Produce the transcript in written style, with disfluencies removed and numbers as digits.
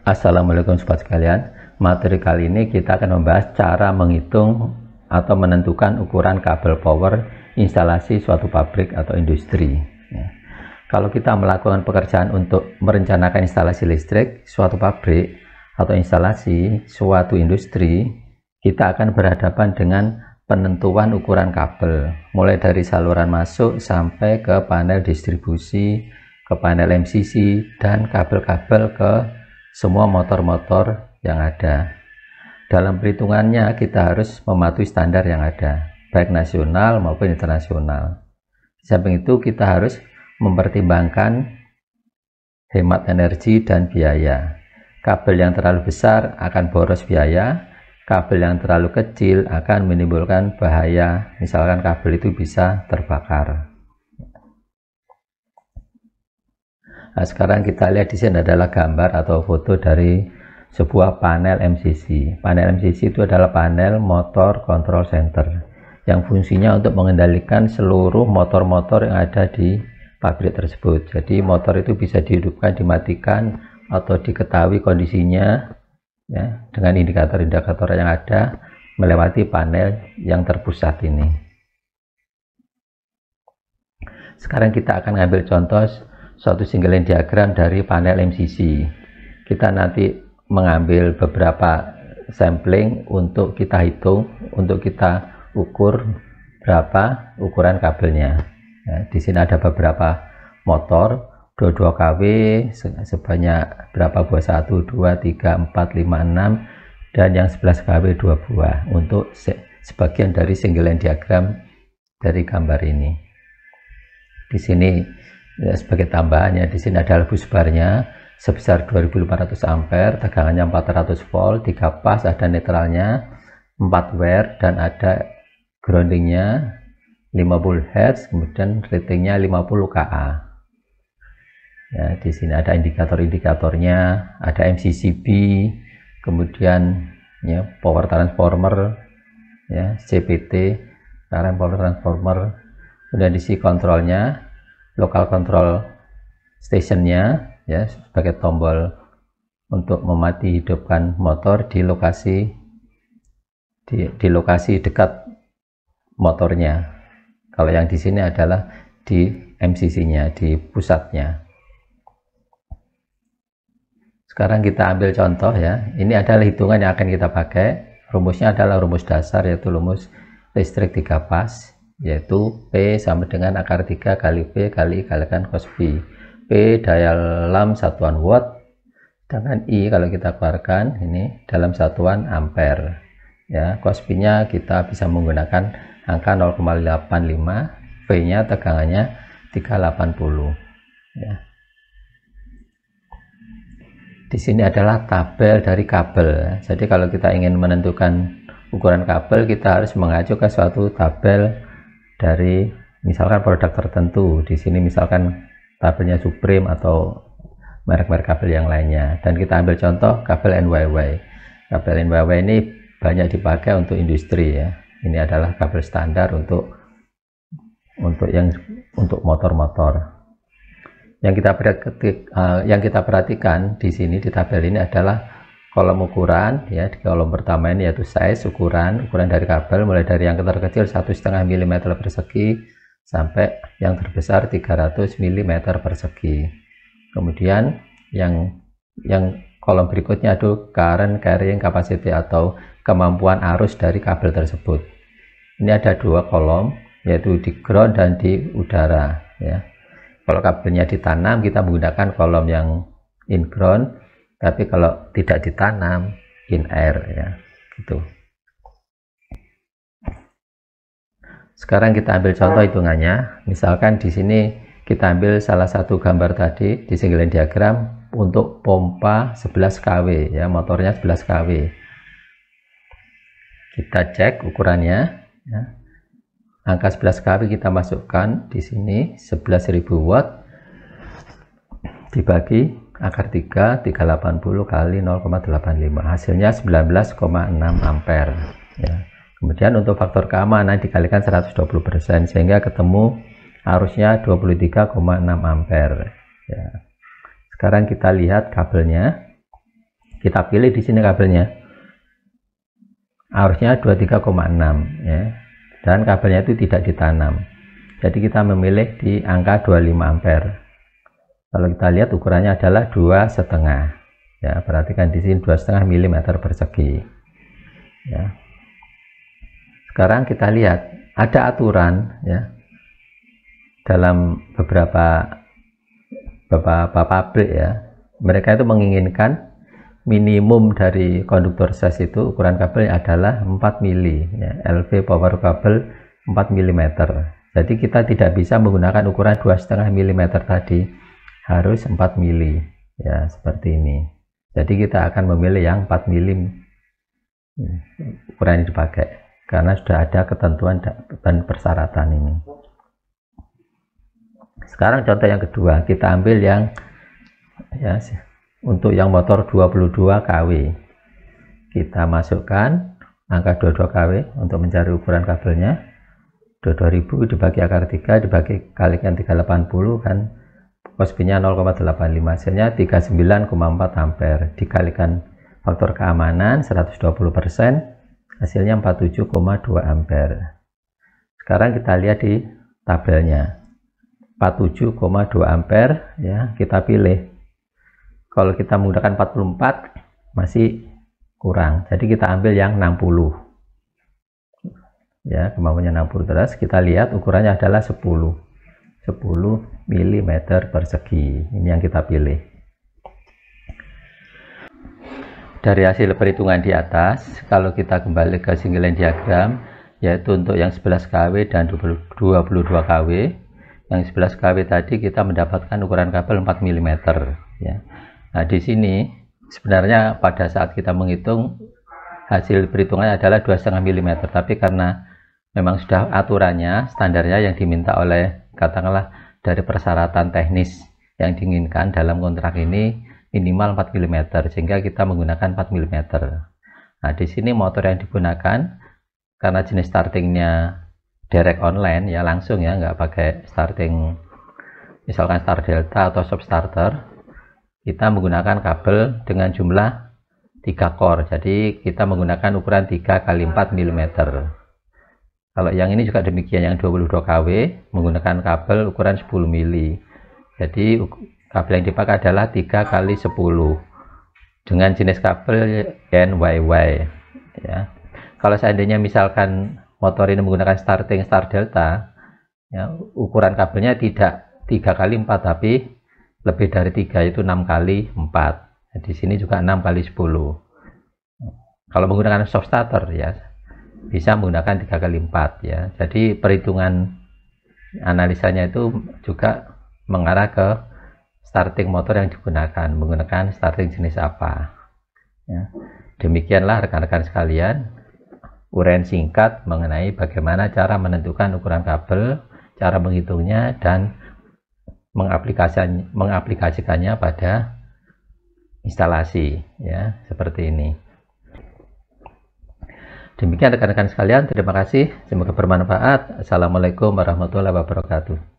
Assalamualaikum sobat sekalian. Materi kali ini kita akan membahas cara menghitung atau menentukan ukuran kabel power instalasi suatu pabrik atau industri. Kalau kita melakukan pekerjaan untuk merencanakan instalasi listrik suatu pabrik atau instalasi suatu industri, kita akan berhadapan dengan penentuan ukuran kabel, mulai dari saluran masuk sampai ke panel distribusi, ke panel MCC, dan kabel-kabel ke semua motor-motor yang ada. Dalam perhitungannya kita harus mematuhi standar yang ada, baik nasional maupun internasional. Di samping itu kita harus mempertimbangkan hemat energi dan biaya. Kabel yang terlalu besar akan boros biaya, kabel yang terlalu kecil akan menimbulkan bahaya, misalkan kabel itu bisa terbakar. Nah, sekarang kita lihat di sini adalah gambar atau foto dari sebuah panel MCC. Panel MCC itu adalah panel motor control center yang fungsinya untuk mengendalikan seluruh motor-motor yang ada di pabrik tersebut. Jadi motor itu bisa dihidupkan, dimatikan, atau diketahui kondisinya ya, dengan indikator-indikator yang ada melewati panel yang terpusat ini. Sekarang kita akan ngambil contoh suatu single line diagram dari panel MCC. Kita nanti mengambil beberapa sampling untuk kita hitung, untuk kita ukur berapa ukuran kabelnya. Ya, di sini ada beberapa motor 22 kW sebanyak berapa buah, 1, 2, 3, 4, 5, 6, dan yang 11 kW 2 buah untuk sebagian dari single line diagram dari gambar ini. Di sini ya, sebagai tambahannya di sini adalah busbarnya sebesar 2500 ampere, tegangannya 400 volt, 3 pas, ada netralnya, 4 wear, dan ada groundingnya 50 Hz, kemudian ratingnya 50 kA. Ya, di sini ada indikator-indikatornya, ada MCCB, kemudian ya power transformer, ya CPT, current power transformer, kemudian di sini kontrolnya, local control stationnya, ya sebagai tombol untuk memati hidupkan motor di lokasi dekat motornya. Kalau yang di sini adalah di MCC-nya, di pusatnya. Sekarang kita ambil contoh ya. Ini adalah hitungan yang akan kita pakai. Rumusnya adalah rumus dasar, yaitu rumus listrik 3 pas, yaitu P sama dengan akar 3 kali P kali I kalikan cos B. P dalam satuan watt, sedangkan I kalau kita keluarkan ini dalam satuan ampere. Ya, cos B nya kita bisa menggunakan angka 0,85, V nya tegangannya 380. Ya. Di sini adalah tabel dari kabel. Jadi kalau kita ingin menentukan ukuran kabel, kita harus mengacu ke suatu tabel dari misalkan produk tertentu. Di sini misalkan tabelnya Supreme atau merek-merek kabel yang lainnya. Dan kita ambil contoh kabel NYY. Kabel NYY ini banyak dipakai untuk industri ya. Ini adalah kabel standar untuk motor-motor. Yang kita perhatikan di sini di tabel ini adalah kolom ukuran ya. Di kolom pertama ini yaitu size, ukuran dari kabel, mulai dari yang terkecil 1,5 mm persegi sampai yang terbesar 300 mm persegi. Kemudian yang kolom berikutnya itu current carrying capacity atau kemampuan arus dari kabel tersebut. Ini ada dua kolom, yaitu di ground dan di udara ya. Kalau kabelnya ditanam kita menggunakan kolom yang in ground, tapi kalau tidak ditanam in air ya, gitu. Sekarang kita ambil contoh hitungannya. Misalkan di sini kita ambil salah satu gambar tadi di single line diagram untuk pompa 11 kW ya, motornya 11 kW. Kita cek ukurannya ya. Angka 11 kW kita masukkan di sini 11.000 watt dibagi akar 3 380 kali 0,85, hasilnya 19,6 ampere ya. Kemudian untuk faktor keamanan dikalikan 120% sehingga ketemu arusnya 23,6 ampere ya. Sekarang kita lihat kabelnya. Kita pilih di sini kabelnya, arusnya 23,6 ya, dan kabelnya itu tidak ditanam. Jadi kita memilih di angka 25 ampere. Kalau kita lihat ukurannya adalah 2,5 ya, perhatikan di sini 2,5 mm persegi ya. Sekarang kita lihat ada aturan ya dalam beberapa pabrik ya, mereka itu menginginkan minimum dari konduktor ses itu ukuran kabelnya adalah 4 mili ya, LV power kabel 4 mm. Jadi kita tidak bisa menggunakan ukuran 2,5 mm tadi, harus 4 mili ya, seperti ini. Jadi kita akan memilih yang 4 mili ukuran yang dipakai karena sudah ada ketentuan dan persyaratan ini. Sekarang contoh yang kedua, kita ambil yang ya, untuk yang motor 22 kW. Kita masukkan angka 22 kW untuk mencari ukuran kabelnya. 22.000 dibagi akar 3 dibagi kalikan 380 kan cos B-nya 0,85, hasilnya 39,4 ampere dikalikan faktor keamanan 120%, hasilnya 47,2 ampere. Sekarang kita lihat di tabelnya 47,2 ampere ya, kita pilih. Kalau kita menggunakan 44 masih kurang, jadi kita ambil yang 60 ya, kemampuannya 60. Terus kita lihat ukurannya adalah 10 mm persegi, ini yang kita pilih. Dari hasil perhitungan di atas, kalau kita kembali ke single line diagram, yaitu untuk yang 11 kW dan 22 kW, yang 11 kW tadi kita mendapatkan ukuran kabel 4 mm ya. Nah di sini sebenarnya pada saat kita menghitung hasil perhitungannya adalah 2,5 mm, tapi karena memang sudah aturannya, standarnya yang diminta oleh katakanlah dari persyaratan teknis yang diinginkan dalam kontrak ini minimal 4 mm, sehingga kita menggunakan 4 mm. Nah di sini motor yang digunakan karena jenis startingnya direct online ya, langsung ya, nggak pakai starting misalkan start delta atau soft starter, kita menggunakan kabel dengan jumlah 3 core, jadi kita menggunakan ukuran 3 x 4 mm. Kalau yang ini juga demikian, yang 22 kW menggunakan kabel ukuran 10 mili, jadi kabel yang dipakai adalah 3 x 10 dengan jenis kabel NYY ya. Kalau seandainya misalkan motor ini menggunakan starting start delta ya, ukuran kabelnya tidak 3 x 4 tapi lebih dari 3, yaitu 6 x 4. Nah, di sini juga 6 x 10. Kalau menggunakan soft starter ya bisa menggunakan 3 x 4 ya. Jadi perhitungan analisanya itu juga mengarah ke starting motor yang digunakan, menggunakan starting jenis apa ya. Demikianlah rekan-rekan sekalian uraian singkat mengenai bagaimana cara menentukan ukuran kabel, cara menghitungnya, dan mengaplikasikannya pada instalasi ya, seperti ini. Demikian rekan-rekan sekalian, terima kasih, semoga bermanfaat. Assalamualaikum warahmatullahi wabarakatuh.